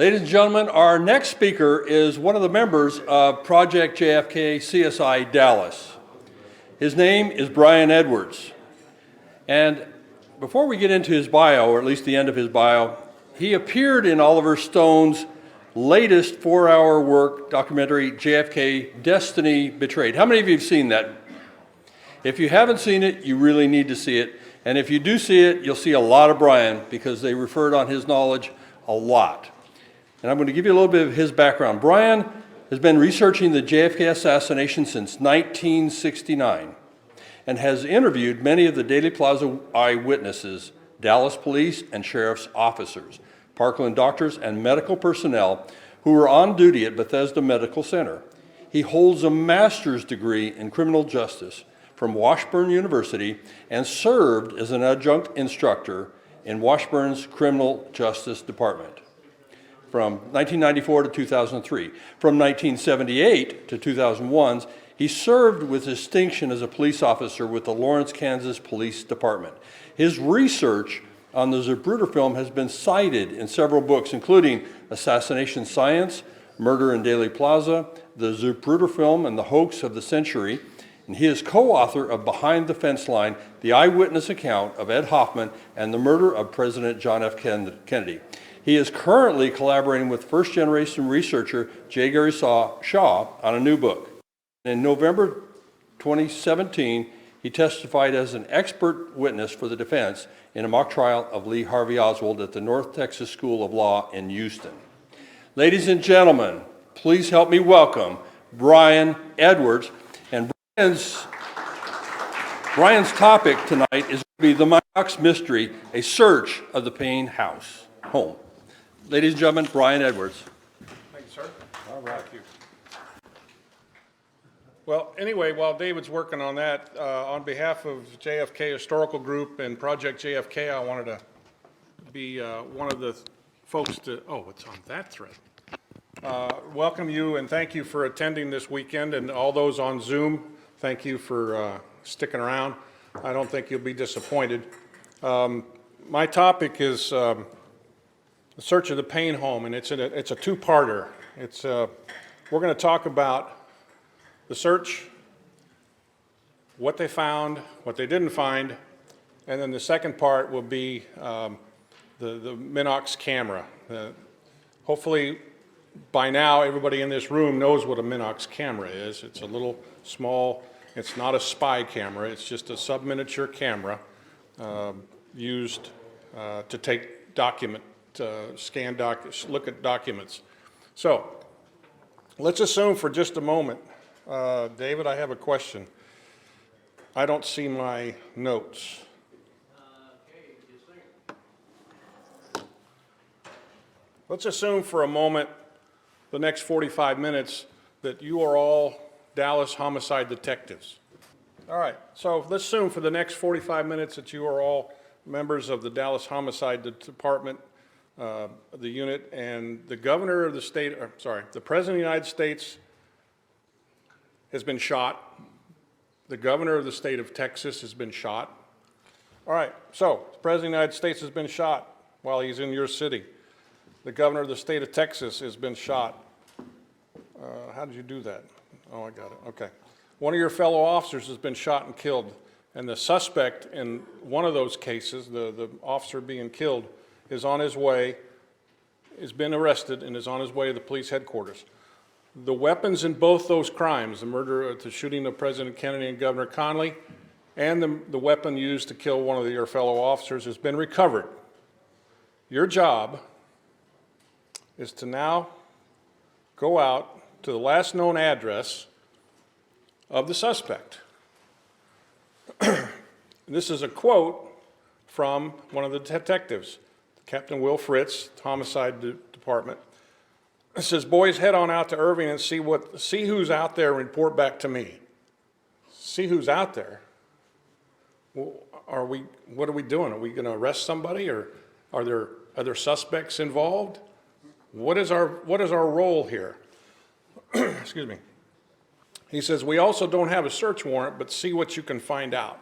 Ladies and gentlemen, our next speaker is one of the members of Project JFK CSI Dallas. His name is Brian Edwards. And before we get into his bio, or at least the end of his bio, he appeared in Oliver Stone's latest 4-hour work documentary, JFK Destiny Betrayed. How many of you have seen that? If you haven't seen it, you really need to see it. And if you do see it, you'll see a lot of Brian because they referred on his knowledge a lot. And I'm going to give you a little bit of his background. Brian has been researching the JFK assassination since 1969 and has interviewed many of the Dealey Plaza eyewitnesses, Dallas police and sheriff's officers, Parkland doctors, and medical personnel who were on duty at Bethesda Medical Center. He holds a master's degree in criminal justice from Washburn University and served as an adjunct instructor in Washburn's Criminal Justice Department from 1994 to 2003. From 1978 to 2001, he served with distinction as a police officer with the Lawrence, Kansas Police Department. His research on the Zapruder film has been cited in several books, including Assassination Science, Murder in Dealey Plaza, the Zapruder Film and the Hoax of the Century, and he is co-author of Behind the Fence Line, the eyewitness account of Ed Hoffman and the murder of President John F. Kennedy. He is currently collaborating with first-generation researcher J. Gary Shaw on a new book. In November 2017, he testified as an expert witness for the defense in a mock trial of Lee Harvey Oswald at the North Texas School of Law in Houston. Ladies and gentlemen, please help me welcome Brian Edwards. And Brian's topic tonight is going to be the Minox mystery, a search of the Paine home. Ladies and gentlemen, Brian Edwards. Thank you, sir. All right. Thank you. Well, anyway, while David's working on that, on behalf of JFK Historical Group and Project JFK, I wanted to be one of the folks to, it's on that thread. Welcome you and thank you for attending this weekend, and all those on Zoom, thank you for sticking around. I don't think you'll be disappointed. My topic is the search of the Paine home, and it's a two-parter. We're going to talk about the search, what they found, what they didn't find, and then the second part will be the Minox camera. Hopefully, by now, everybody in this room knows what a Minox camera is. It's a little small, it's not a spy camera, it's just a sub-miniature camera used to take look at documents. So, let's assume for just a moment, David, I have a question. I don't see my notes. Let's assume for a moment, the next 45 minutes, that you are all Dallas homicide detectives. All right, so let's assume for the next 45 minutes that you are all members of the Dallas Homicide Department, the unit, and the governor of the state, the president of the United States has been shot. The governor of the state of Texas has been shot. All right, so the president of the United States has been shot while he's in your city. The governor of the state of Texas has been shot. How did you do that? Oh, I got it, okay. One of your fellow officers has been shot and killed, and the suspect in one of those cases, the officer being killed, is on his way, has been arrested, and is on his way to the police headquarters. The weapons in both those crimes, the murder, the shooting of President Kennedy and Governor Connally, and the weapon used to kill one of your fellow officers has been recovered. Your job is to now go out to the last known address of the suspect. This is a quote from one of the detectives, Captain Will Fritz, Homicide Department. It says, "Boys, head on out to Irving and see who's out there and report back to me." See who's out there? Well, what are we doing? Are we going to arrest somebody, or are there other suspects involved? What is our role here? Excuse me. He says, "We also don't have a search warrant, but see what you can find out."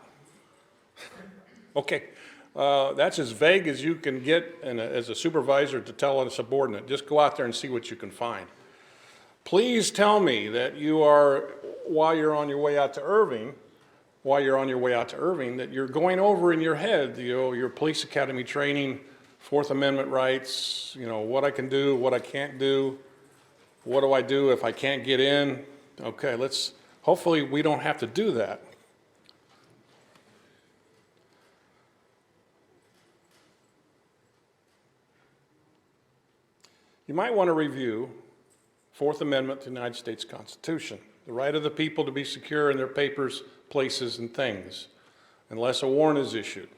Okay, That's as vague as you can get as a supervisor to tell a subordinate. Just go out there and see what you can find. Please tell me that you are, while you're on your way out to Irving, that you're going over in your head, your police academy training, Fourth Amendment rights, what I can do, what I can't do, what do I do if I can't get in? Okay, hopefully we don't have to do that. You might want to review Fourth Amendment to the United States Constitution, the right of the people to be secure in their papers, places, and things, unless a warrant is issued.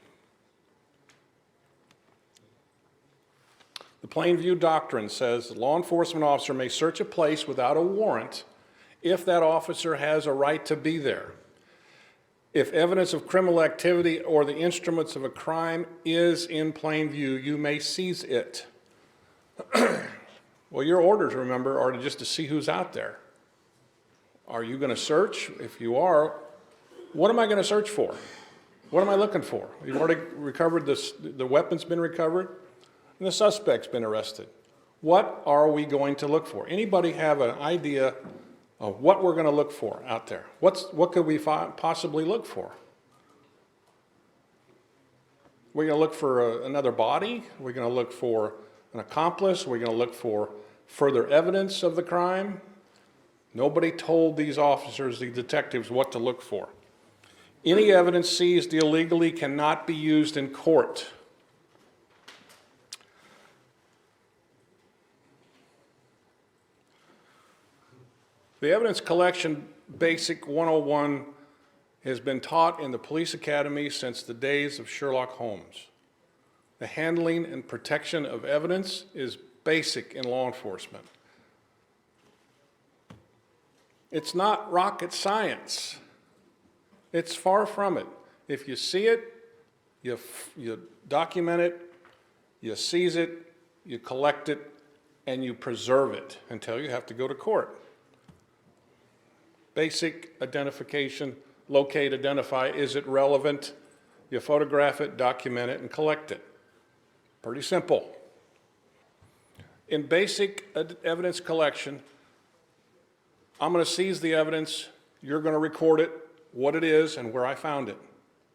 The Plain View Doctrine says the law enforcement officer may search a place without a warrant if that officer has a right to be there. If evidence of criminal activity or the instruments of a crime is in plain view, you may seize it. Well, your orders, remember, are just to see who's out there. Are you going to search? If you are, what am I going to search for? What am I looking for? You've already recovered the weapon's been recovered, and the suspect's been arrested. What are we going to look for? Anybody have an idea of what we're going to look for out there? What could we possibly look for? We're going to look for another body? We're going to look for an accomplice? We're going to look for further evidence of the crime? Nobody told these officers, the detectives, what to look for. Any evidence seized illegally cannot be used in court. The Evidence Collection Basic 101 has been taught in the police academy since the days of Sherlock Holmes. The handling and protection of evidence is basic in law enforcement. It's not rocket science. It's far from it. If you see it, you document it, you seize it, you collect it, and you preserve it until you have to go to court. Basic identification, locate, identify, is it relevant? You photograph it, document it, and collect it. Pretty simple. In basic evidence collection, I'm going to seize the evidence, you're going to record it, what it is, and where I found it.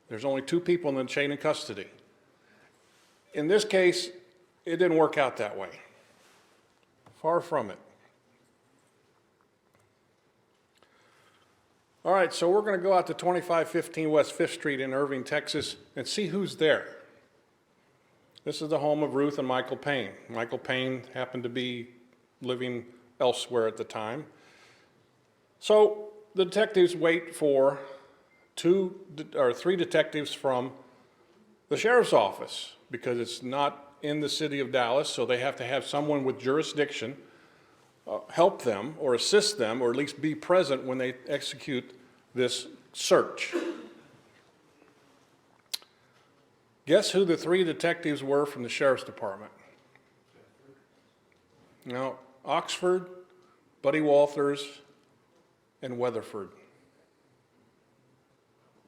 There's only two people in the chain of custody. In this case, it didn't work out that way. Far from it. All right, so we're going to go out to 2515 West 5th Street in Irving, Texas, and see who's there. This is the home of Ruth and Michael Paine. Michael Paine happened to be living elsewhere at the time. So the detectives wait for 2 or 3 detectives from the sheriff's office because it's not in the city of Dallas, so they have to have someone with jurisdiction help them or assist them or at least be present when they execute this search. Guess who the 3 detectives were from the sheriff's department? Now, Oxford, Buddy Walters, and Weatherford.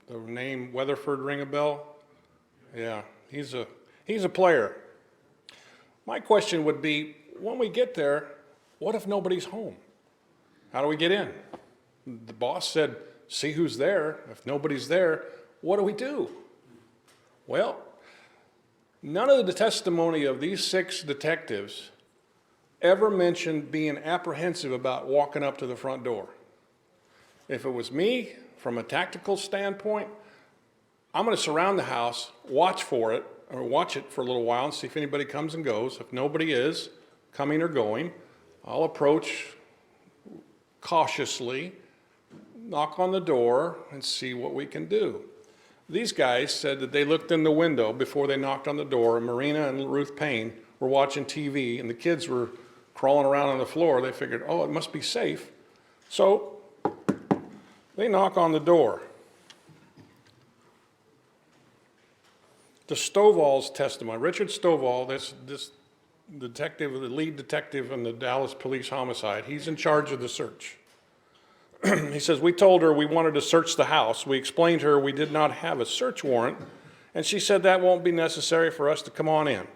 The name Weatherford ring a bell? Yeah, he's a player. My question would be, when we get there, what if nobody's home? How do we get in? The boss said, see who's there. If nobody's there, what do we do? Well, none of the testimony of these 6 detectives ever mentioned being apprehensive about walking up to the front door. If it was me, from a tactical standpoint, I'm going to surround the house, watch it for a little while and see if anybody comes and goes. If nobody is coming or going, I'll approach cautiously, knock on the door, and see what we can do. These guys said that they looked in the window before they knocked on the door, and Marina and Ruth Paine were watching TV, and the kids were crawling around on the floor. They figured, oh, it must be safe. So they knock on the door. The Stovall's testimony, Richard Stovall, this detective, the lead detective in the Dallas police homicide, he's in charge of the search. He says, we told her we wanted to search the house. We explained to her we did not have a search warrant And she said that won't be necessary for us to come on in.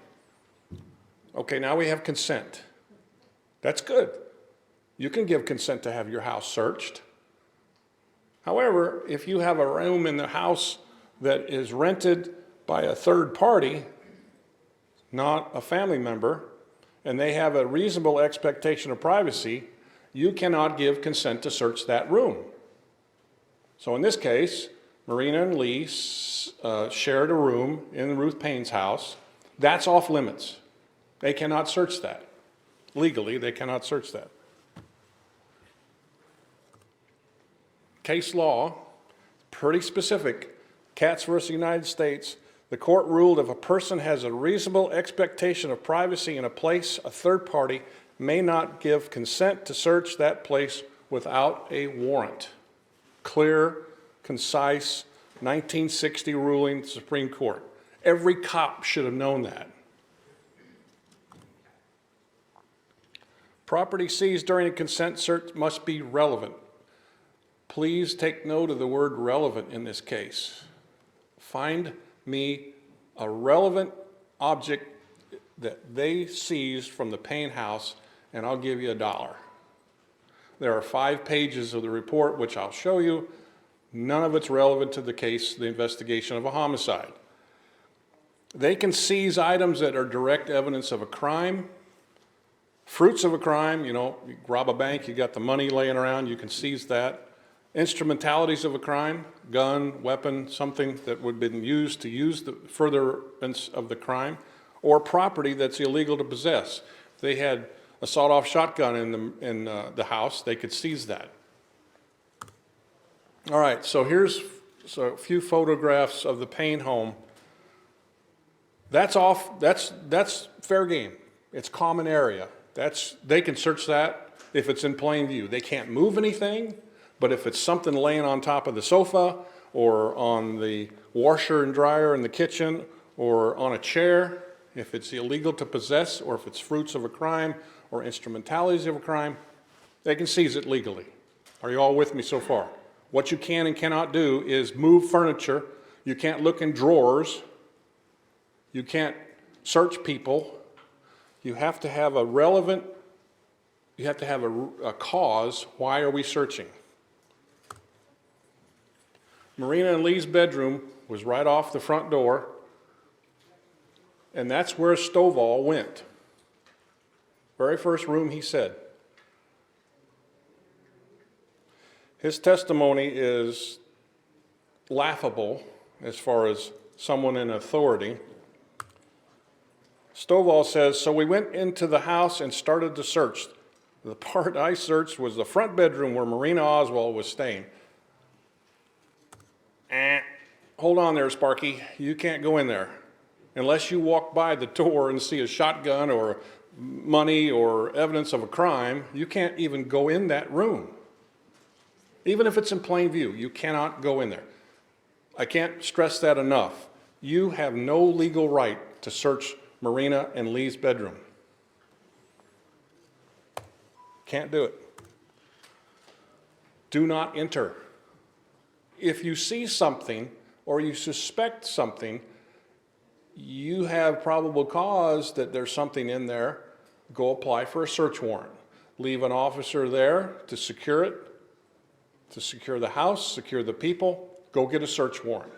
Okay, now we have consent. That's good. You can give consent to have your house searched. However, if you have a room in the house that is rented by a third party, not a family member, and they have a reasonable expectation of privacy, you cannot give consent to search that room. So in this case, Marina and Lee shared a room in Ruth Paine's house. That's off limits. They cannot search that. Legally, they cannot search that. Case law, pretty specific. Katz versus United States. The court ruled if a person has a reasonable expectation of privacy in a place, a third party may not give consent to search that place without a warrant. Clear, concise, 1960 ruling, Supreme Court. Every cop should have known that. Property seized during a consent search must be relevant. Please take note of the word relevant in this case. Find me a relevant object that they seized from the Paine house, and I'll give you $1. There are 5 pages of the report, which I'll show you. None of it's relevant to the case, the investigation of a homicide. They can seize items that are direct evidence of a crime, fruits of a crime. You rob a bank, you got the money laying around, you can seize that. Instrumentalities of a crime, gun, weapon, something that would have been used to use the furtherance of the crime, or property that's illegal to possess. If they had a sawed-off shotgun in the house, they could seize that. All right, so here's a few photographs of the Paine home. That's fair game. It's common area. They can search that if it's in plain view. They can't move anything. But if it's something laying on top of the sofa or on the washer and dryer in the kitchen or on a chair, if it's illegal to possess or if it's fruits of a crime or instrumentalities of a crime, they can seize it legally. Are you all with me so far? What you can and cannot do is move furniture. You can't look in drawers. You can't search people. You have to have a relevant, you have to have a cause. Why are we searching? Marina and Lee's bedroom was right off the front door, and that's where Stovall went. Very first room he said. His testimony is laughable as far as someone in authority. Stovall says, so we went into the house and started to search. The part I searched was the front bedroom where Marina Oswald was staying. Hold on there, Sparky. You can't go in there. Unless you walk by the door and see a shotgun or money or evidence of a crime, you can't even go in that room. Even if it's in plain view, you cannot go in there. I can't stress that enough. You have no legal right to search Marina and Lee's bedroom. Can't do it. Do not enter. If you see something or you suspect something, you have probable cause that there's something in there, go apply for a search warrant. Leave an officer there to secure it, to secure the house, secure the people, go get a search warrant.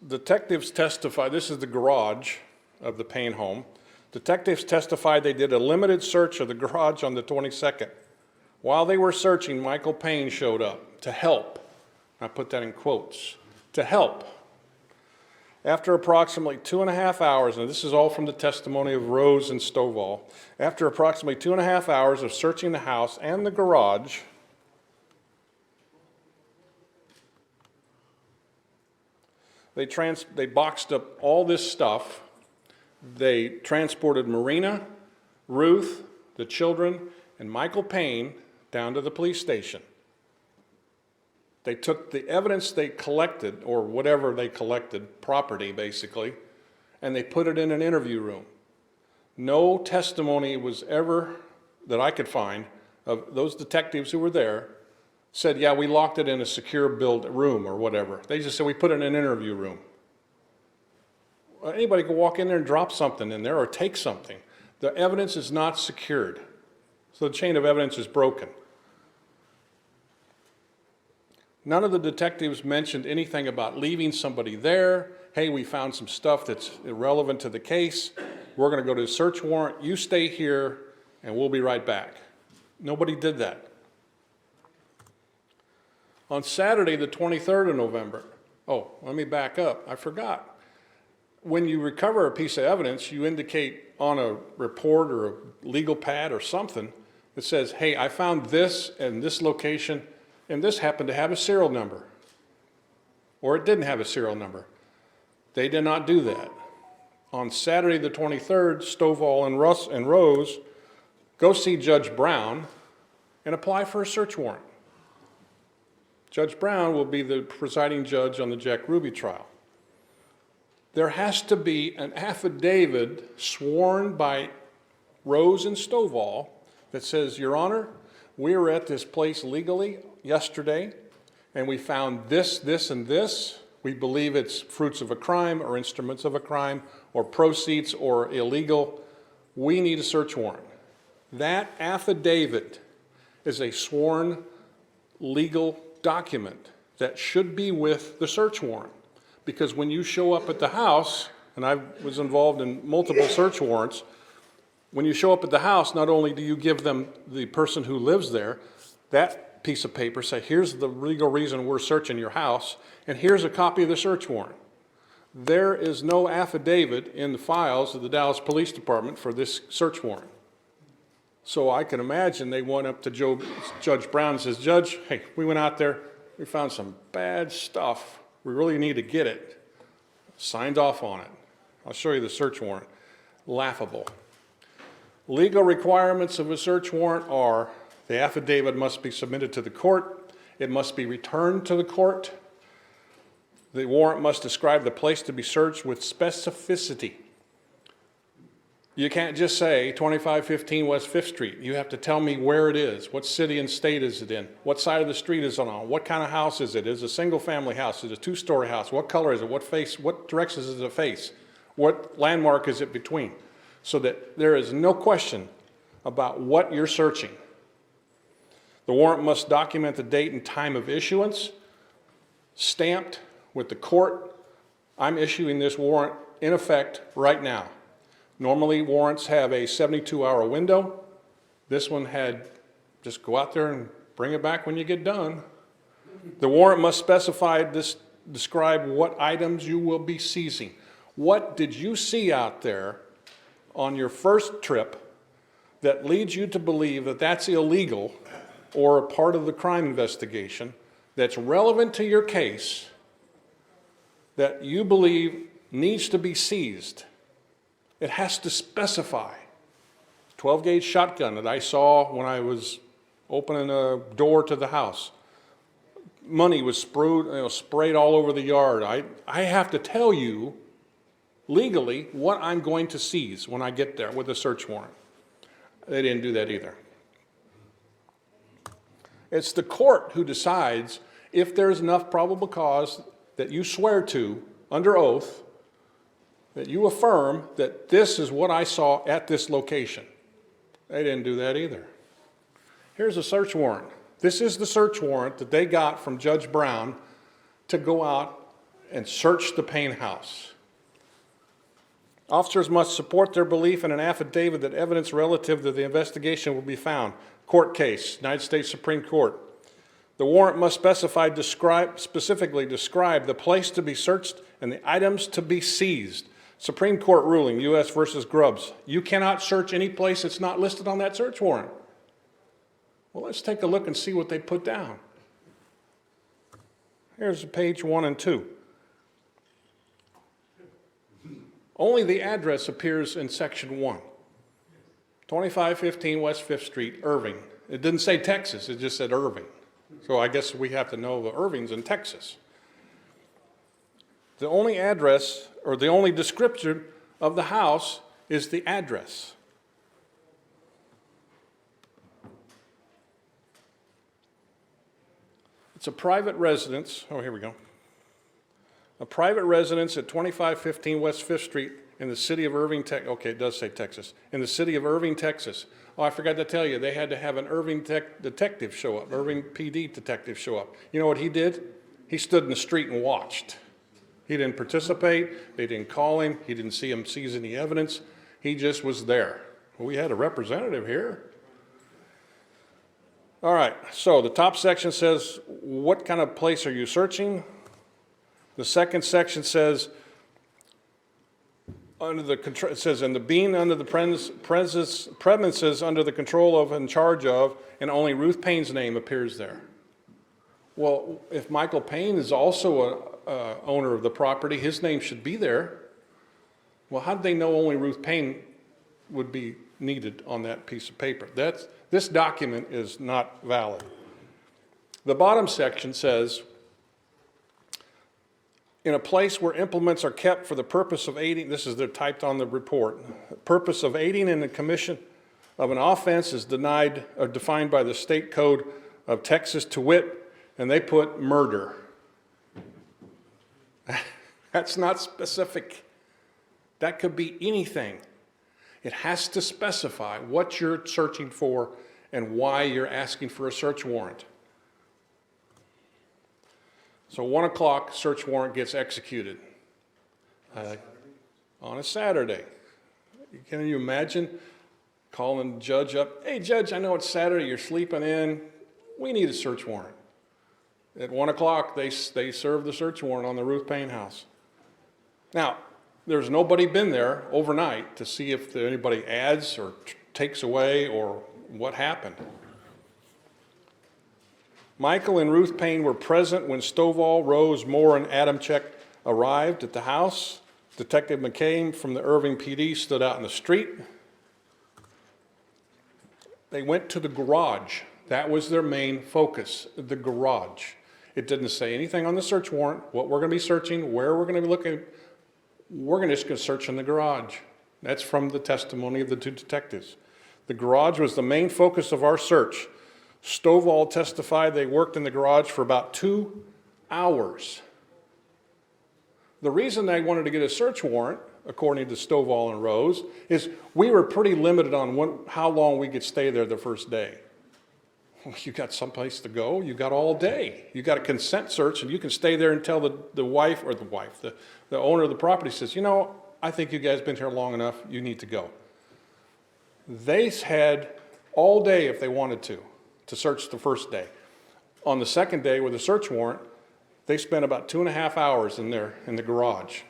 Detectives testify, this is the garage of the Paine home. Detectives testified they did a limited search of the garage on the 22nd. While they were searching, Michael Paine showed up to help. I put that in quotes, to help. After approximately 2.5 hours, and this is all from the testimony of Rose and Stovall, after approximately 2.5 hours of searching the house and the garage, they boxed up all this stuff. They transported Marina, Ruth, the children, and Michael Paine down to the police station. They took the evidence they collected, or whatever they collected, property basically, and they put it in an interview room. No testimony was ever, that I could find, of those detectives who were there, said, yeah, we locked it in a secure build room or whatever. They just said, we put it in an interview room. Well, anybody could walk in there and drop something in there or take something. The evidence is not secured. So the chain of evidence is broken. None of the detectives mentioned anything about leaving somebody there. Hey, we found some stuff that's irrelevant to the case. We're going to go to a search warrant. You stay here and we'll be right back. Nobody did that. On Saturday, the 23rd of November, oh, let me back up. I forgot. When you recover a piece of evidence, you indicate on a report or a legal pad or something that says, hey, I found this in this location, and this happened to have a serial number. Or it didn't have a serial number. They did not do that. On Saturday the 23rd, Stovall and Rose go see Judge Brown and apply for a search warrant. Judge Brown will be the presiding judge on the Jack Ruby trial. There has to be an affidavit sworn by Rose and Stovall that says, Your Honor, we were at this place legally yesterday, and we found this, this, and this. We believe it's fruits of a crime or instruments of a crime or proceeds or illegal. We need a search warrant. That affidavit is a sworn legal document that should be with the search warrant. Because when you show up at the house, and I was involved in multiple search warrants, when you show up at the house, not only do you give them the person who lives there that piece of paper, say, here's the legal reason we're searching your house, and here's a copy of the search warrant. There is no affidavit in the files of the Dallas Police Department for this search warrant. So I can imagine they went up to Judge Brown and says, Judge, hey, we went out there, we found some bad stuff. We really need to get it. Signed off on it. I'll show you the search warrant. Laughable. Legal requirements of a search warrant are the affidavit must be submitted to the court. It must be returned to the court. The warrant must describe the place to be searched with specificity. You can't just say 2515 West 5th Street. You have to tell me where it is. What city and state is it in? What side of the street is it on? What kind of house is it? Is it a single family house? Is it a two-story house? What color is it? What direction does it face? What landmark is it between? So that there is no question about what you're searching. The warrant must document the date and time of issuance, stamped with the court. I'm issuing this warrant in effect right now. Normally, warrants have a 72-hour window. This one had just go out there and bring it back when you get done. The warrant must describe what items you will be seizing. What did you see out there on your first trip that leads you to believe that that's illegal or a part of the crime investigation that's relevant to your case that you believe needs to be seized? It has to specify. 12-gauge shotgun that I saw when I was opening a door to the house. Money was sprayed all over the yard. I have to tell you legally what I'm going to seize when I get there with a search warrant. They didn't do that either. It's the court who decides if there's enough probable cause that you swear to under oath that you affirm that this is what I saw at this location. They didn't do that either. Here's a search warrant. This is the search warrant that they got from Judge Brown to go out and search the Paine house. Officers must support their belief in an affidavit that evidence relative to the investigation will be found. Court case, United States Supreme Court. The warrant must specifically describe the place to be searched and the items to be seized. Supreme Court ruling, U.S. versus Grubbs. You cannot search any place that's not listed on that search warrant. Well, let's take a look and see what they put down. Here's page 1 and 2. Only the address appears in section 1. 2515 West 5th Street, Irving. It didn't say Texas, it just said Irving. So I guess we have to know the Irving's in Texas. The only address or the only description of the house is the address. It's a private residence. Oh, here we go. A private residence at 2515 West 5th Street in the city of Irving, Texas. Okay, it does say Texas. In the city of Irving, Texas. Oh, I forgot to tell you, they had to have an Irving detective show up, Irving PD detective show up. You know what he did? He stood in the street and watched. He didn't participate. They didn't call him. He didn't see him seize any evidence. He just was there. Well, we had a representative here. All right, so the top section says, what kind of place are you searching? The second section says, it says, and the being under the premises under the control of and charge of, and only Ruth Paine's name appears there. Well, if Michael Paine is also a owner of the property, his name should be there. Well, how did they know only Ruth Paine would be needed on that piece of paper? This document is not valid. The bottom section says, in a place where implements are kept for the purpose of aiding, this is they're typed on the report, purpose of aiding in the commission of an offense is denied or defined by the state code of Texas to wit, and they put murder. That's not specific. That could be anything. It has to specify what you're searching for and why you're asking for a search warrant. So 1 o'clock, search warrant gets executed on a Saturday. Can you imagine calling the judge up? Hey, judge, I know it's Saturday, you're sleeping in. We need a search warrant. At 1 o'clock, they serve the search warrant on the Ruth Paine house. Now, there's nobody been there overnight to see if anybody adds or takes away or what happened. Michael and Ruth Paine were present when Stovall, Rose, Moore, and Adamczyk arrived at the house. Detective McCain from the Irving PD stood out in the street. They went to the garage. That was their main focus, the garage. It didn't say anything on the search warrant, what we're going to be searching, where we're going to be looking. We're just going to search in the garage. That's from the testimony of the two detectives. The garage was the main focus of our search. Stovall testified they worked in the garage for about 2 hours. The reason they wanted to get a search warrant, according to Stovall and Rose, is we were pretty limited on how long we could stay there the first day. You got someplace to go, you got all day. You got a consent search and you can stay there until the owner of the property says, you know, I think you guys been here long enough, you need to go. They had all day if they wanted to search the first day. On the second day with a search warrant, they spent about 2.5 hours in the garage.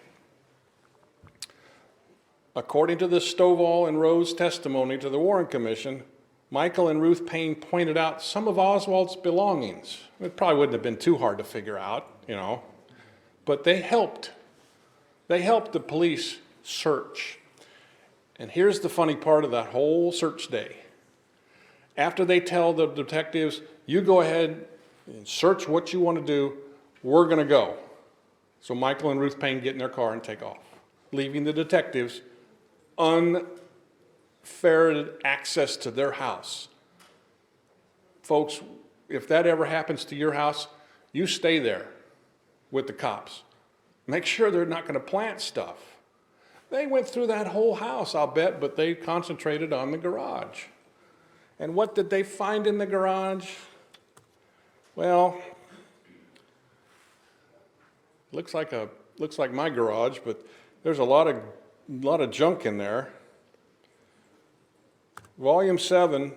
According to the Stovall and Rose testimony to the Warren Commission, Michael and Ruth Paine pointed out some of Oswald's belongings. It probably wouldn't have been too hard to figure out, you know, but they helped. They helped the police search. And here's the funny part of that whole search day. After they tell the detectives, you go ahead and search what you want to do, we're going to go. So Michael and Ruth Paine get in their car and take off, leaving the detectives unferreted access to their house. Folks, if that ever happens to your house, you stay there with the cops. Make sure they're not going to plant stuff. They went through that whole house, I'll bet, but they concentrated on the garage. And what did they find in the garage? Well, looks like my garage, but there's a lot of junk in there. Volume 7,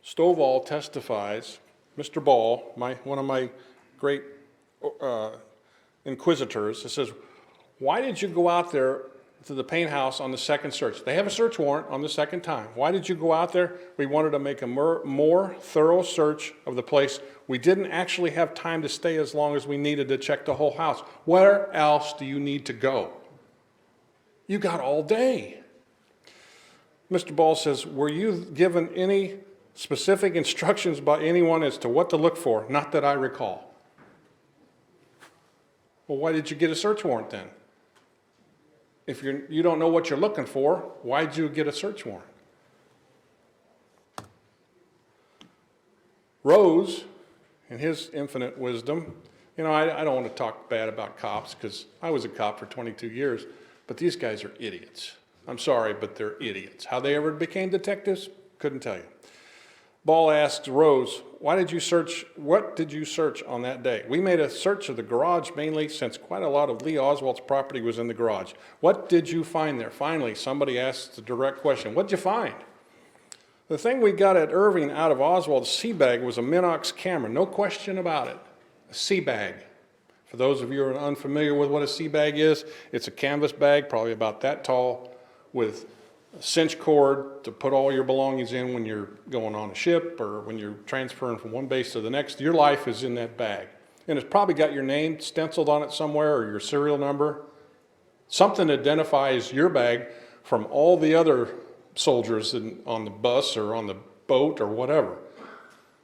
Stovall testifies, Mr. Ball, one of my great inquisitors, it says, why did you go out there to the Paine house on the second search? They have a search warrant on the second time. Why did you go out there? We wanted to make a more thorough search of the place. We didn't actually have time to stay as long as we needed to check the whole house. Where else do you need to go? You got all day. Mr. Ball says, were you given any specific instructions by anyone as to what to look for? Not that I recall. Well, why did you get a search warrant then? If you don't know what you're looking for, why did you get a search warrant? Rose in his infinite wisdom, you know, I don't want to talk bad about cops because I was a cop for 22 years, but these guys are idiots. I'm sorry, but they're idiots. How they ever became detectives, couldn't tell you. Ball asks Rose, what did you search on that day? We made a search of the garage mainly since quite a lot of Lee Oswald's property was in the garage. What did you find there? Finally, somebody asked the direct question, what'd you find? The thing we got at Irving out of Oswald's sea bag was a Minox camera, no question about it, a sea bag. For those of you who are unfamiliar with what a sea bag is, it's a canvas bag, probably about that tall, with a cinch cord to put all your belongings in when you're going on a ship or when you're transferring from one base to the next. Your life is in that bag. And it's probably got your name stenciled on it somewhere or your serial number. Something that identifies your bag from all the other soldiers on the bus or on the boat or whatever.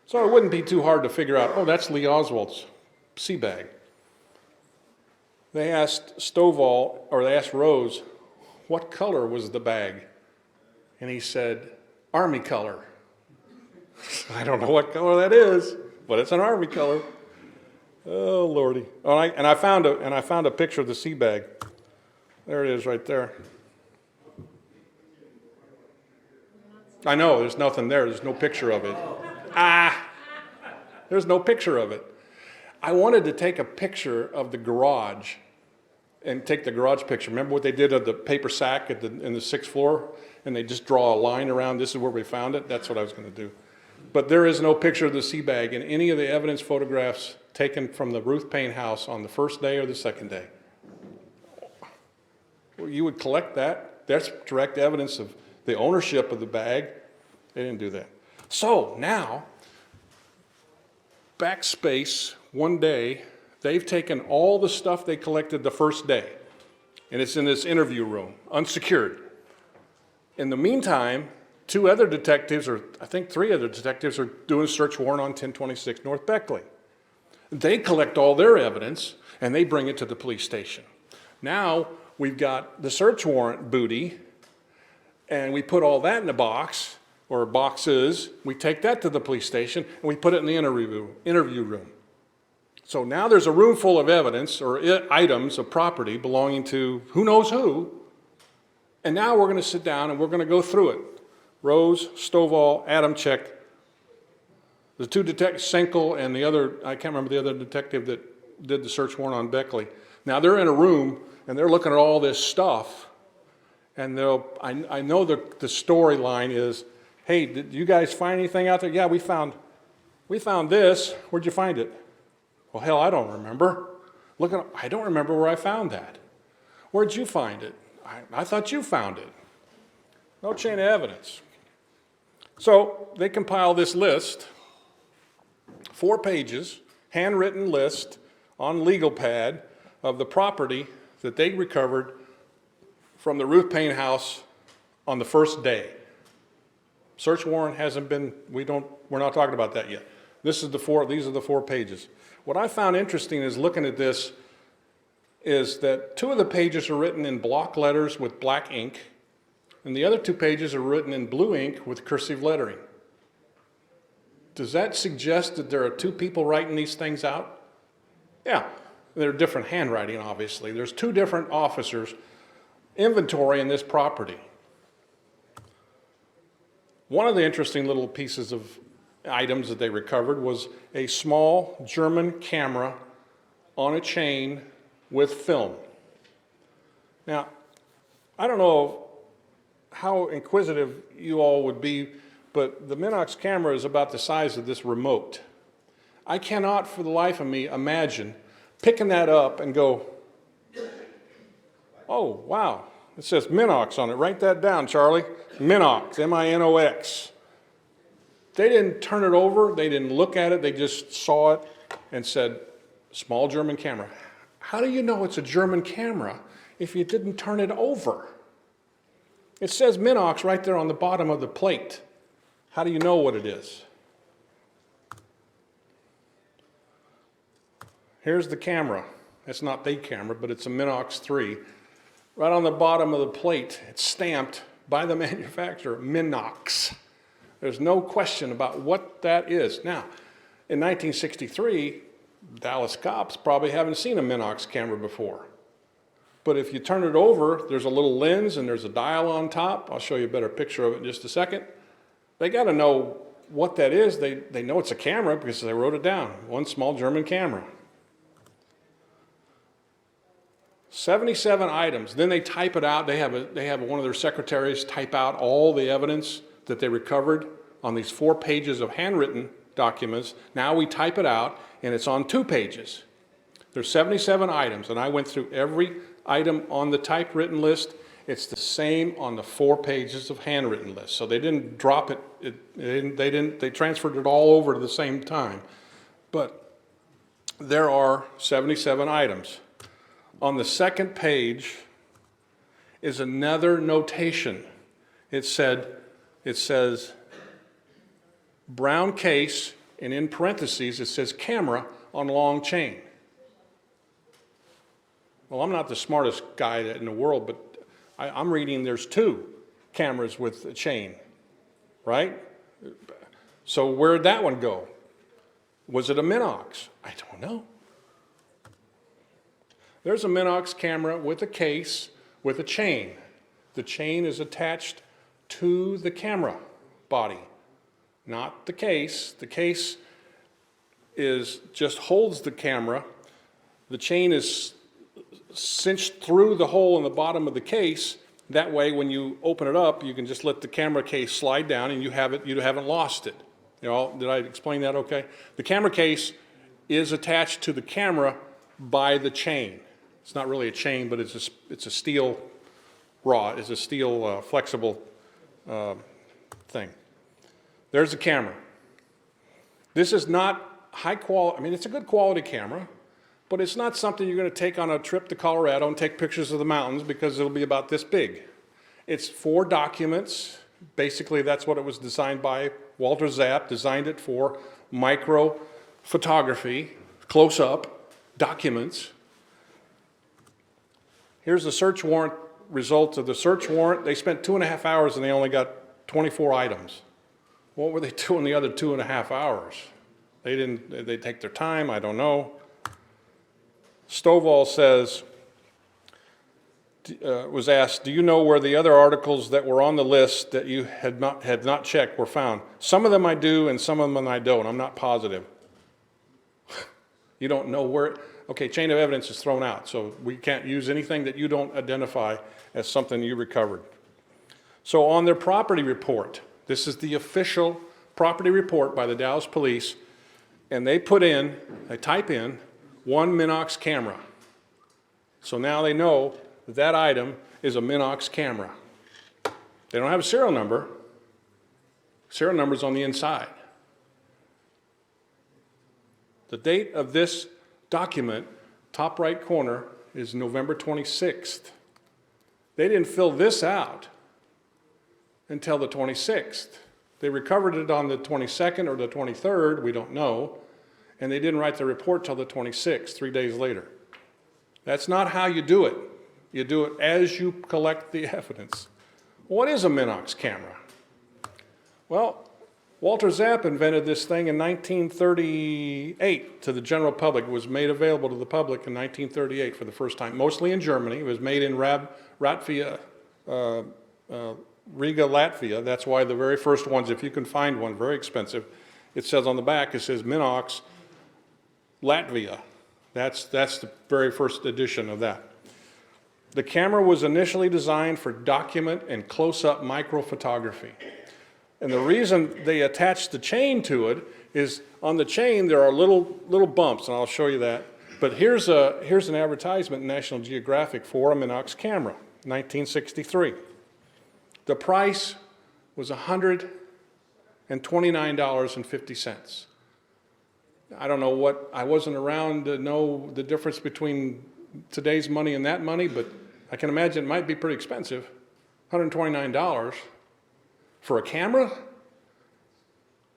So it wouldn't be too hard to figure out, oh, that's Lee Oswald's sea bag. They asked they asked Rose, what color was the bag? And he said, Army color. I don't know what color that is, but it's an Army color. Oh, Lordy. Oh, and I found a picture of the sea bag. There it is right there. I know, there's nothing there. There's no picture of it. There's no picture of it. I wanted to take a picture of the garage and take the garage picture. Remember what they did of the paper sack in the 6th floor? And they just draw a line around, this is where we found it. That's what I was going to do. But there is no picture of the sea bag in any of the evidence photographs taken from the Ruth Paine house on the first day or the second day. Well, you would collect that. That's direct evidence of the ownership of the bag. They didn't do that. So now, backspace, one day, they've taken all the stuff they collected the first day, and it's in this interview room, unsecured. In the meantime, 2 other detectives, or I think 3 other detectives, are doing a search warrant on 1026 North Beckley. They collect all their evidence, and they bring it to the police station. Now, we've got the search warrant booty, and we put all that in a box, or boxes. We take that to the police station, and we put it in the interview room. So now there's a room full of evidence, or items of property belonging to who knows who, and now we're going to sit down and we're going to go through it. Rose, Stovall, Adam checked. The 2 detectives, Senkel and the other, I can't remember the other detective that did the search warrant on Beckley. Now they're in a room and they're looking at all this stuff. And I know the storyline is, hey, did you guys find anything out there? Yeah, we found this. Where'd you find it? Well, hell, I don't remember. I don't remember where I found that. Where'd you find it? I thought you found it. No chain of evidence. So they compile this list, 4 pages, handwritten list on legal pad of the property that they recovered from the Ruth Paine house on the first day. Search warrant hasn't been, we're not talking about that yet. These are the 4 pages. What I found interesting is looking at this is that 2 of the pages are written in block letters with black ink, and the other 2 pages are written in blue ink with cursive lettering. Does that suggest that there are 2 people writing these things out? Yeah, they're different handwriting, obviously. There's 2 different officers inventorying this property. One of the interesting little pieces of items that they recovered was a small German camera on a chain with film. Now, I don't know how inquisitive you all would be, but the Minox camera is about the size of this remote. I cannot for the life of me imagine picking that up and go, oh, wow, it says Minox on it. Write that down, Charlie. Minox, M-I-N-O-X. They didn't turn it over. They didn't look at it. They just saw it and said, small German camera. How do you know it's a German camera if you didn't turn it over? It says Minox right there on the bottom of the plate. How do you know what it is? Here's the camera. It's not the camera, but it's a Minox 3. Right on the bottom of the plate, it's stamped by the manufacturer, Minox. There's no question about what that is. Now, In 1963, Dallas cops probably haven't seen a Minox camera before. But if you turn it over, there's a little lens and there's a dial on top. I'll show you a better picture of it in just a second. They got to know what that is. They know it's a camera because they wrote it down. One small German camera. 77 items. Then they type it out. They have one of their secretaries type out all the evidence that they recovered on these 4 pages of handwritten documents. Now we type it out, and it's on 2 pages. There's 77 items, and I went through every item on the typewritten list. It's the same on the 4 pages of handwritten list. So they didn't drop it. They transferred it all over to the same time. But there are 77 items. On the second page is another notation. It says brown case, and in parentheses it says camera on long chain. Well, I'm not the smartest guy in the world, but I'm reading there's 2 cameras with a chain, right? So where'd that one go? Was it a Minox? I don't know. There's a Minox camera with a case with a chain. The chain is attached to the camera body, not the case. The case just holds the camera. The chain is cinched through the hole in the bottom of the case. That way, when you open it up, you can just let the camera case slide down and you haven't lost it. You know, did I explain that okay? The camera case is attached to the camera by the chain. It's not really a chain, but it's a steel rod. It's a steel flexible thing. There's the camera. This is not high quality. I mean, it's a good quality camera, but it's not something you're going to take on a trip to Colorado and take pictures of the mountains because it'll be about this big. It's for documents. Basically, that's what it was designed by. Walter Zapp designed it for micro photography, close up, documents. Here's the search warrant results of the search warrant. They spent 2.5 hours and they only got 24 items. What were they doing the other 2.5 hours? They take their time, I don't know. Stovall says, was asked, do you know where the other articles that were on the list that you had not checked were found? Some of them I do and some of them I don't. I'm not positive. You don't know where. Okay, chain of evidence is thrown out, so we can't use anything that you don't identify as something you recovered. So on their property report, this is the official property report by the Dallas Police, and they type in 1 Minox camera. So now they know that item is a Minox camera. They don't have a serial number. Serial number's on the inside. The date of this document, top right corner, is November 26th. They didn't fill this out until the 26th. They recovered it on the 22nd or the 23rd, we don't know, and they didn't write the report till the 26th, 3 days later. That's not how you do it. You do it as you collect the evidence. What is a Minox camera? Well, Walter Zapp invented this thing in 1938 to the general public. It was made available to the public in 1938 for the first time, mostly in Germany. It was made in Riga, Latvia. That's why the very first ones, if you can find one, very expensive, it says on the back, it says Minox, Latvia. That's the very first edition of that. The camera was initially designed for document and close-up microphotography. And the reason they attached the chain to it is on the chain there are little bumps, and I'll show you that. But here's an advertisement in National Geographic for a Minox camera, 1963. The price was $129.50. I don't know I wasn't around to know the difference between today's money and that money, but I can imagine it might be pretty expensive. $129 for a camera?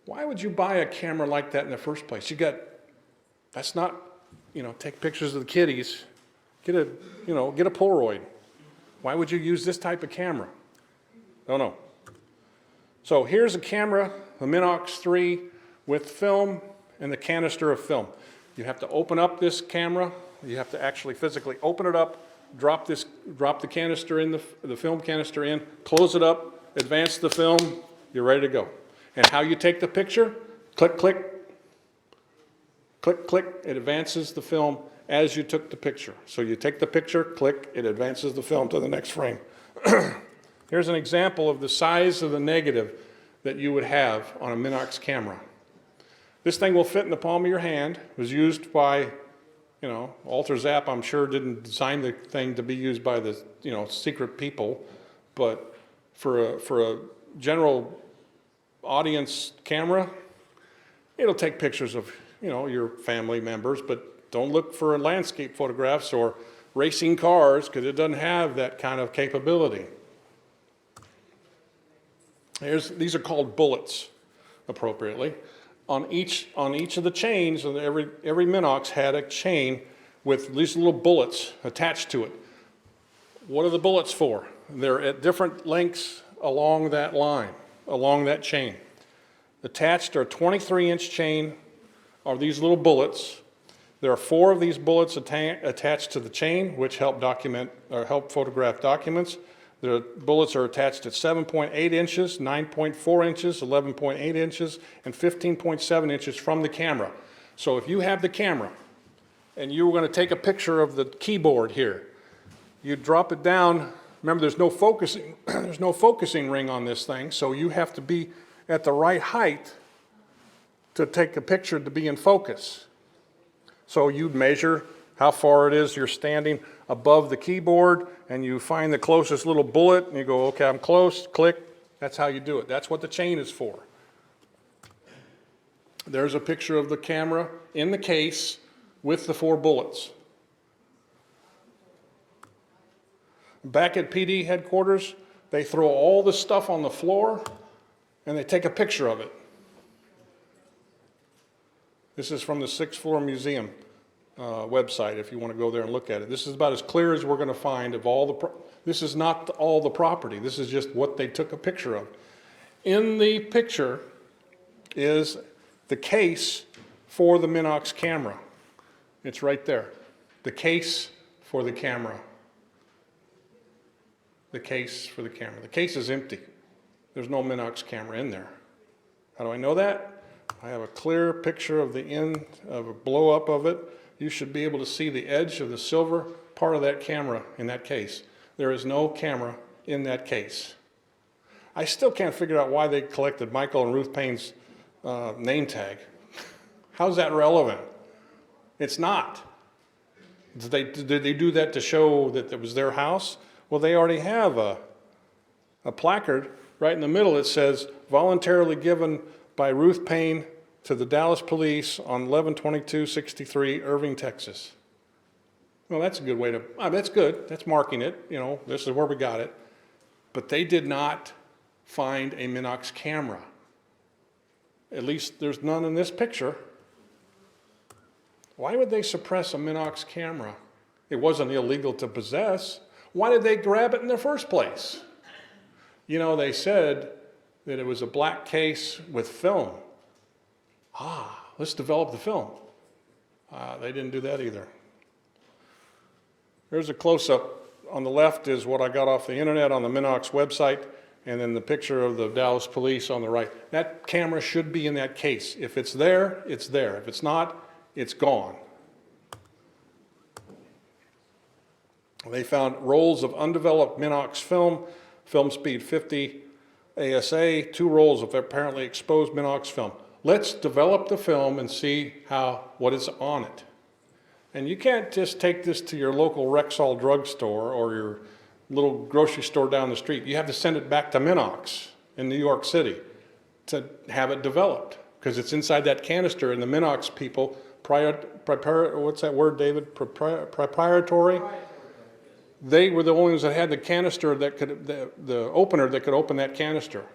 Why would you buy a camera like that in the first place? That's not, take pictures of the kiddies. Get a Polaroid. Why would you use this type of camera? Don't know. So here's a camera, a Minox 3 with film and the canister of film. You have to open up this camera. You have to actually physically open it up, drop the canister in, the film canister in, close it up, advance the film, you're ready to go. And how you take the picture, click, click, click, click, it advances the film as you took the picture. So you take the picture, click, it advances the film to the next frame. Here's an example of the size of the negative that you would have on a Minox camera. This thing will fit in the palm of your hand. It was used by, Walter Zapp, I'm sure, didn't design the thing to be used by the, secret people, but for a general audience camera, it'll take pictures of, your family members, but don't look for landscape photographs or racing cars because it doesn't have that kind of capability. These are called bullets, appropriately. On each of the chains, and every Minox had a chain with these little bullets attached to it. What are the bullets for? They're at different lengths along that line, along that chain. Attached are a 23-inch chain of these little bullets. There are 4 of these bullets attached to the chain, which help photograph documents. The bullets are attached at 7.8 inches, 9.4 inches, 11.8 inches, and 15.7 inches from the camera. So if you have the camera and you were going to take a picture of the keyboard here, you drop it down. Remember, there's no focusing ring on this thing, so you have to be at the right height to take a picture to be in focus. So you'd measure how far it is you're standing above the keyboard, and you find the closest little bullet, and you go, okay, I'm close, click. That's how you do it. That's what the chain is for. There's a picture of the camera in the case with the 4 bullets. Back at PD headquarters, they throw all the stuff on the floor, and they take a picture of it. This is from the 6th floor museum website, if you want to go there and look at it. This is about as clear as we're going to find of all the, this is not all the property. This is just what they took a picture of. In the picture is the case for the Minox camera. It's right there. The case for the camera. The case for the camera. The case is empty. There's no Minox camera in there. How do I know that? I have a clear picture of the end of a blow up of it. You should be able to see the edge of the silver part of that camera in that case. There is no camera in that case. I still can't figure out why they collected Michael and Ruth Paine's name tag. How's that relevant? It's not. Did they do that to show that it was their house? Well, they already have a placard right in the middle that says, voluntarily given by Ruth Paine to the Dallas Police on 11/22/63, Irving, Texas. Well, that's a good way to, that's good. That's marking it. This is where we got it. But they did not find a Minox camera. At least there's none in this picture. Why would they suppress a Minox camera? It wasn't illegal to possess. Why did they grab it in the first place? They said that it was a black case with film. Let's develop the film. They didn't do that either. Here's a close-up. On the left is what I got off the internet on the Minox website, and then the picture of the Dallas Police on the right. That camera should be in that case. If it's there, it's there. If it's not, it's gone. They found rolls of undeveloped Minox film, film speed 50 ASA, 2 rolls of apparently exposed Minox film. Let's develop the film and see what is on it. And you can't just take this to your local Rexall drugstore or your little grocery store down the street. You have to send it back to Minox in New York City to have it developed, because it's inside that canister, and the Minox people, what's that word, David? Proprietary? They were the only ones that had the canister that could, the opener that could open that canister.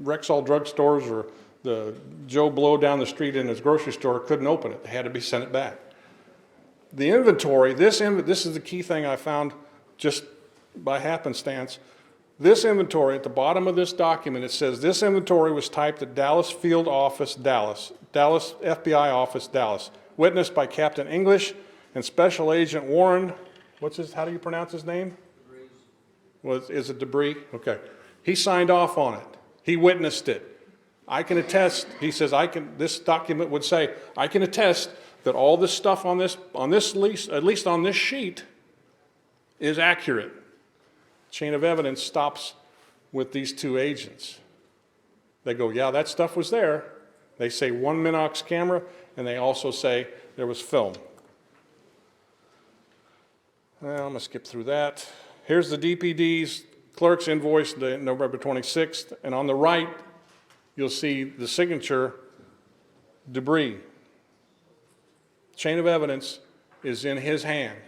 Rexall drugstores or the Joe Blow down the street in his grocery store couldn't open it. They had to be sent it back. The inventory, this is the key thing I found just by happenstance. This inventory, at the bottom of this document, it says this inventory was typed at Dallas Field Office, Dallas FBI Office, Dallas. Witnessed by Captain English and Special Agent Warren. How do you pronounce his name? Is it Debris? Okay. He signed off on it. He witnessed it. I can attest, he says, this document would say, I can attest that all this stuff on this lease, at least on this sheet, is accurate. Chain of evidence stops with these two agents. They go, yeah, that stuff was there. They say one Minox camera, and they also say there was film. Well, I'm going to skip through that. Here's the DPD's clerk's invoice, November 26th, and on the right, you'll see the signature, Debris. Chain of evidence is in his hand.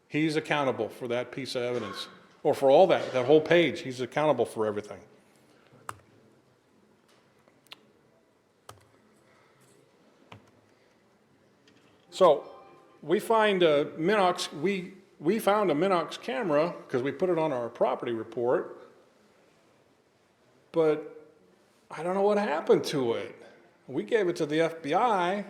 He's accountable for that piece of evidence, or for all that whole page. He's accountable for everything. So we find a Minox, we found a Minox camera because we put it on our property report, but I don't know what happened to it. We gave it to the FBI,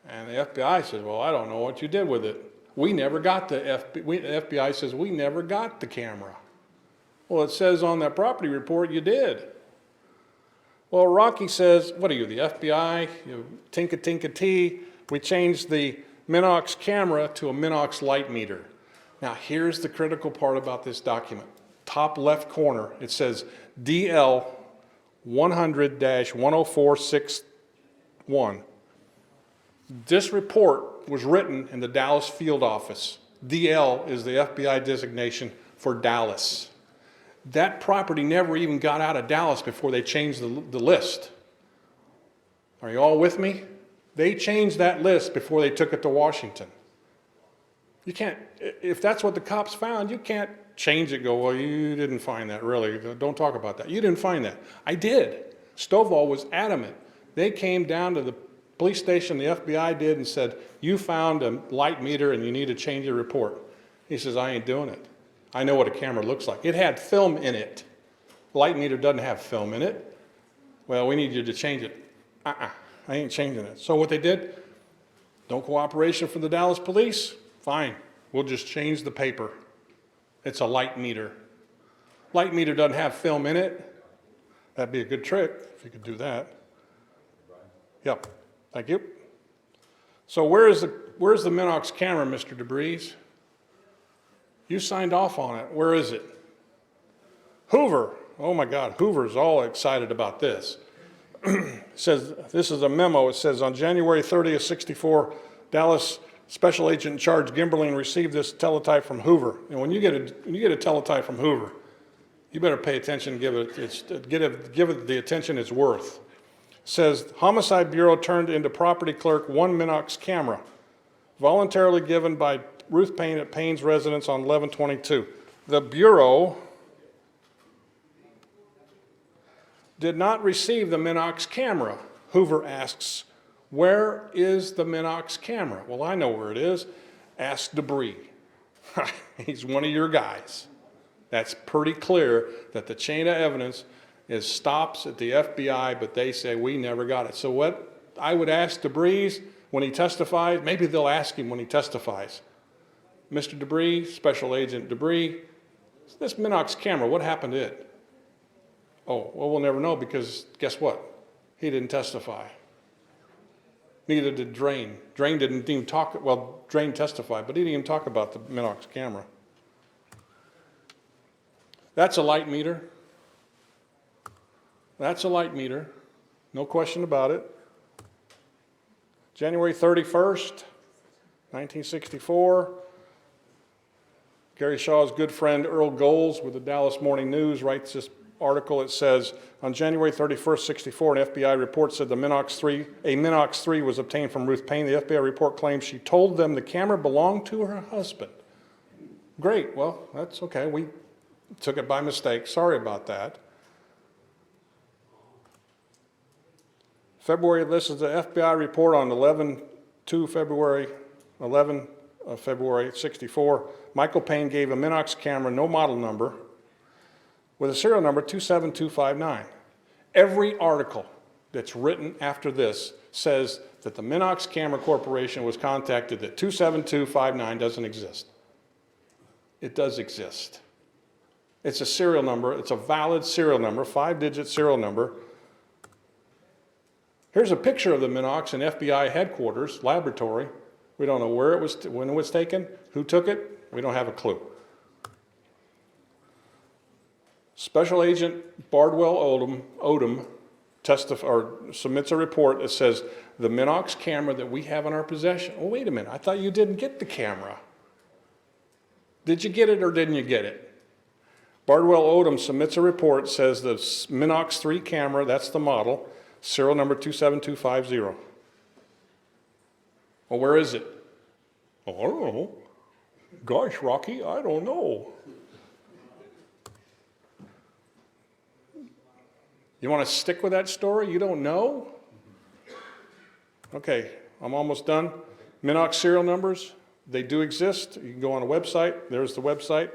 and the FBI says, well, I don't know what you did with it. We never got the FBI says, we never got the camera. Well, it says on that property report you did. Well, Rocky says, what are you, the FBI? You tinka-tinka-tee. We changed the Minox camera to a Minox light meter. Now, here's the critical part about this document. Top left corner, it says DL 100-10461. This report was written in the Dallas field office. DL is the FBI designation for Dallas. That property never even got out of Dallas before they changed the list. Are you all with me? They changed that list before they took it to Washington. You can't, if that's what the cops found, you can't change it, go, well, you didn't find that, really. Don't talk about that. You didn't find that. I did. Stovall was adamant. They came down to the police station, the FBI did, and said, you found a light meter and you need to change your report. He says, I ain't doing it. I know what a camera looks like. It had film in it. Light meter doesn't have film in it. Well, we need you to change it. I ain't changing it. So what they did, no cooperation from the Dallas police, fine, we'll just change the paper. It's a light meter. Light meter doesn't have film in it. That'd be a good trick if you could do that. Yep, thank you. So where's the Minox camera, Mr. Debris? You signed off on it. Where is it? Hoover. Oh my God, Hoover's all excited about this. It says, this is a memo. It says, on January 30th, 64, Dallas Special Agent in Charge Gimberling received this teletype from Hoover. And when you get a teletype from Hoover, you better pay attention and give it the attention it's worth. It says, Homicide Bureau turned into property clerk one Minox camera, voluntarily given by Ruth Paine at Paine's residence on 11/22. The Bureau did not receive the Minox camera. Hoover asks, where is the Minox camera? Well, I know where it is. Ask Debris. He's one of your guys. That's pretty clear that the chain of evidence stops at the FBI, but they say we never got it. So what I would ask Debris when he testifies, maybe they'll ask him when he testifies, Mr. Debris, Special Agent Debris, this Minox camera, what happened to it? Oh, well, we'll never know because guess what? He didn't testify. Neither did Drain. Drain didn't even talk, well, Drain testified, but he didn't even talk about the Minox camera. That's a light meter. That's a light meter. No question about it. January 31st, 1964. Gary Shaw's good friend Earl Goles with the Dallas Morning News writes this article. It says, on January 31st, 64, an FBI report said a Minox 3 was obtained from Ruth Paine. The FBI report claims she told them the camera belonged to her husband. Great, well, that's okay. We took it by mistake. Sorry about that. This is the FBI report on 11 of February 64. Michael Paine gave a Minox camera, no model number, with a serial number 27259. Every article that's written after this says that the Minox Camera Corporation was contacted, that 27259 doesn't exist. It does exist. It's a serial number. It's a valid serial number, 5-digit serial number. Here's a picture of the Minox in FBI headquarters, laboratory. We don't know where it was, when it was taken, who took it. We don't have a clue. Special Agent Bardwell Odom submits a report that says the Minox camera that we have in our possession. Oh, wait a minute. I thought you didn't get the camera. Did you get it or didn't you get it? Bardwell Odom submits a report, says the Minox 3 camera, that's the model, serial number 27250. Well, where is it? Oh, I don't know. Gosh, Rocky, I don't know. You want to stick with that story? You don't know? Okay, I'm almost done. Minox serial numbers, they do exist. You can go on a website. There's the website.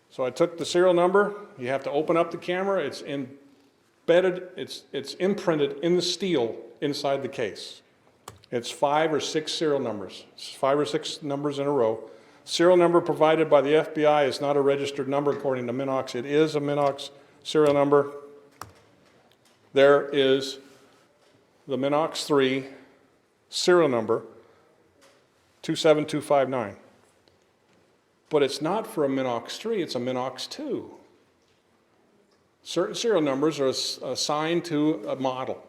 So I took the serial number. You have to open up the camera. It's embedded, it's imprinted in the steel inside the case. It's 5 or 6 serial numbers. It's 5 or 6 numbers in a row. Serial number provided by the FBI is not a registered number according to Minox. It is a Minox serial number. There is the Minox 3 serial number 27259. But it's not for a Minox 3, it's a Minox 2. Certain serial numbers are assigned to a model,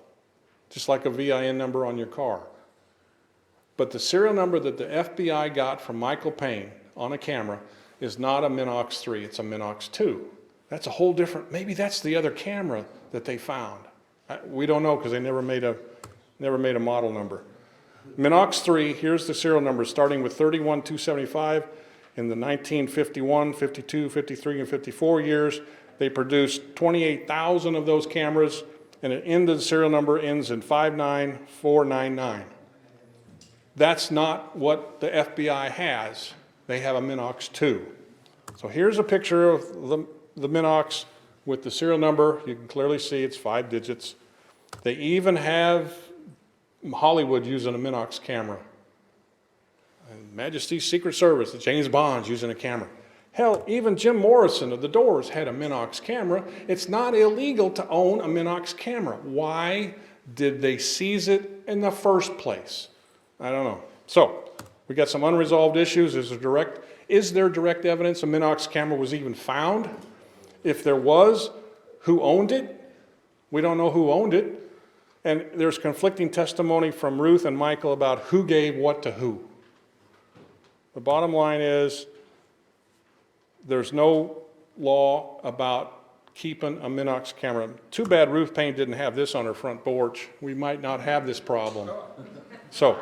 just like a VIN number on your car. But the serial number that the FBI got from Michael Paine on a camera is not a Minox 3, it's a Minox 2. That's a whole different, maybe that's the other camera that they found. We don't know because they never made a model number. Minox 3, here's the serial number starting with 31275 in the 1951, 52, 53, and 54 years. They produced 28,000 of those cameras, and the serial number ends in 59499. That's not what the FBI has. They have a Minox 2. So here's a picture of the Minox with the serial number. You can clearly see it's 5 digits. They even have Hollywood using a Minox camera. And Majesty's Secret Service, James Bond's using a camera. Hell, even Jim Morrison of the Doors had a Minox camera. It's not illegal to own a Minox camera. Why did they seize it in the first place? I don't know. So, we got some unresolved issues. Is there direct evidence a Minox camera was even found? If there was, who owned it? We don't know who owned it. And there's conflicting testimony from Ruth and Michael about who gave what to who. The bottom line is there's no law about keeping a Minox camera. Too bad Ruth Paine didn't have this on her front porch. We might not have this problem. So,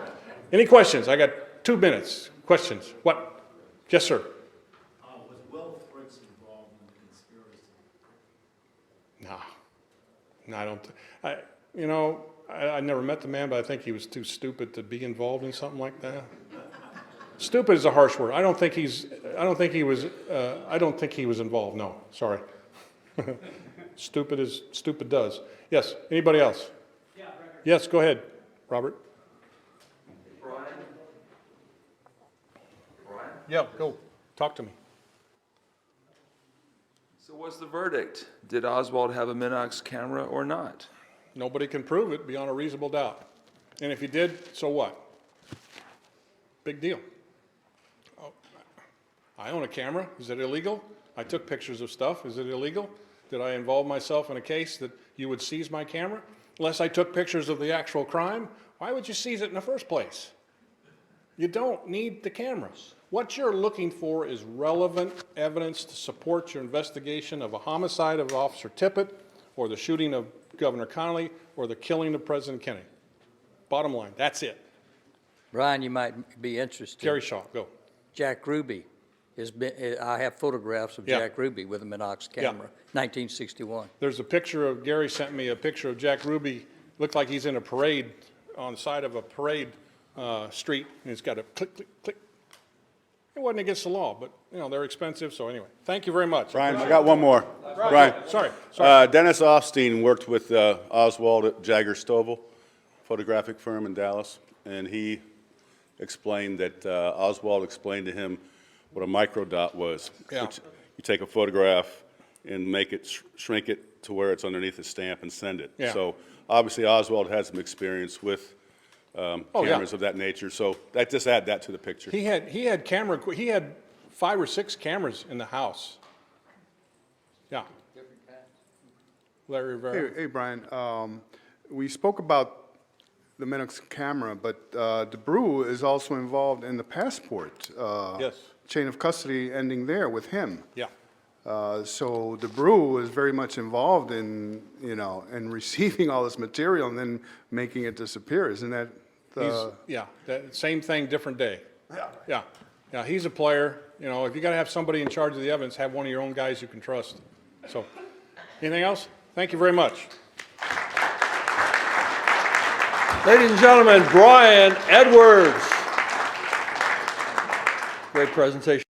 any questions? I got 2 minutes. Questions? What? Yes, sir. Was Will Fritz involved in the conspiracy? No, I don't. I never met the man, but I think he was too stupid to be involved in something like that. Stupid is a harsh word. I don't think he was involved. No, sorry. Stupid does. Yes. Anybody else? Yeah, yes. Go ahead, Robert. Brian? Yeah. Go. Talk to me. So what's the verdict? Did Oswald have a Minox camera or not? Nobody can prove it beyond a reasonable doubt. And if he did, so what? Big deal. Oh, I own a camera. Is it illegal? I took pictures of stuff. Is it illegal? Did I involve myself in a case that you would seize my camera? Unless I took pictures of the actual crime, why would you seize it in the first place? You don't need the cameras. What you're looking for is relevant evidence to support your investigation of a homicide of Officer Tippit, or the shooting of Governor Connolly, or the killing of President Kennedy. Bottom line, that's it. Brian, you might be interested. Gary Shaw, go. Jack Ruby I have photographs of Yeah. Jack Ruby with a Minox camera, 1961. There's a picture of, Gary sent me a picture of Jack Ruby, looked like he's in a parade, on the side of a parade street, and he's got a click, click, click. It wasn't against the law, but, you know, they're expensive, so anyway. Thank you very much. Brian, I got one more. Brian. Sorry. Dennis Offstein worked with Oswald at Jagger Stovall, photographic firm in Dallas, and he explained that Oswald explained to him what a microdot was. Yeah. Which you take a photograph and make it, shrink it to where it's underneath the stamp and send it. Yeah. So obviously Oswald had some experience with yeah. cameras of that nature, so that just add that to the picture. He had 5 or 6 cameras in the house. Yeah. Larry Rivera. Hey, Brian, we spoke about the Minox camera, but DeBrew is also involved in the passport. Yes. Chain of custody ending there with him. Yeah. So DeBrew is very much involved in, you know, in receiving all this material and then making it disappear. Isn't that Yeah, same thing, different day. Yeah. Yeah, he's a player. You know, if you gotta have somebody in charge of the evidence, have one of your own guys you can trust. So, anything else? Thank you very much. Ladies and gentlemen, Brian Edwards. Great presentation.